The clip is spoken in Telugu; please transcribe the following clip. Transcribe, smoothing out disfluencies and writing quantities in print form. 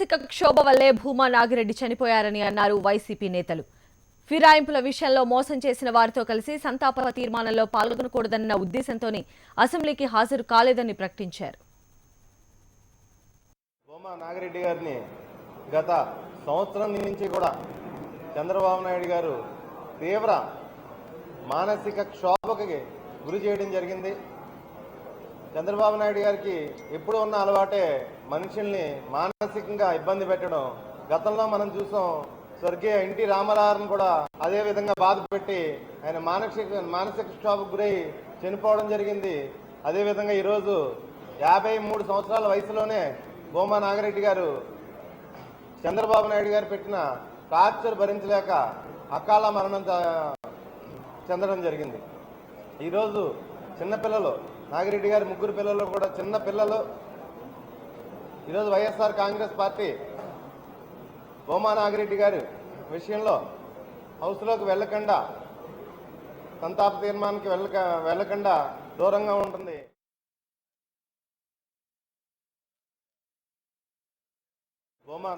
మానసిక క్షోభ వల్లే భూమా నాగిరెడ్డి చనిపోయారని అన్నారు వైసీపీ నేతలు. ఫిరాయింపుల విషయంలో మోసం చేసిన వారితో కలిసి సంతాప తీర్మానంలో పాల్గొనకూడదన్న ఉద్దేశంతోనే అసెంబ్లీకి హాజరు కాలేదని ప్రకటించారు. భూమా నాగిరెడ్డి గారిని గత సంవత్సరం నుంచి కూడా చంద్రబాబు నాయుడు గారు తీవ్ర మానసిక క్షోభకి గురి చేయడం జరిగింది. చంద్రబాబు నాయుడు గారికి ఎప్పుడు ఉన్న అలవాటే మనుషుల్ని మానసికంగా ఇబ్బంది పెట్టడం. గతంలో మనం చూసాం, స్వర్గీయ ఎన్టీ రామారావును కూడా అదే విధంగా బాధ పెట్టి ఆయన మానసిక క్షోభకు గురై చనిపోవడం జరిగింది. అదేవిధంగా ఈరోజు 53 సంవత్సరాల వయసులోనే భూమా నాగిరెడ్డి గారు చంద్రబాబు నాయుడు గారు పెట్టిన టార్చర్ భరించలేక అకాల మరణం చెందడం జరిగింది. ఈరోజు చిన్నపిల్లలు, నాగిరెడ్డి గారి 3 పిల్లలు కూడా చిన్న పిల్లలు. ఈరోజు వైఎస్ఆర్ కాంగ్రెస్ పార్టీ భూమా నాగిరెడ్డి గారి విషయంలో హౌస్లోకి వెళ్ళకుండా, సంతాప తీర్మానానికి వెళ్ళకుండా దూరంగా ఉంటుంది. భూమా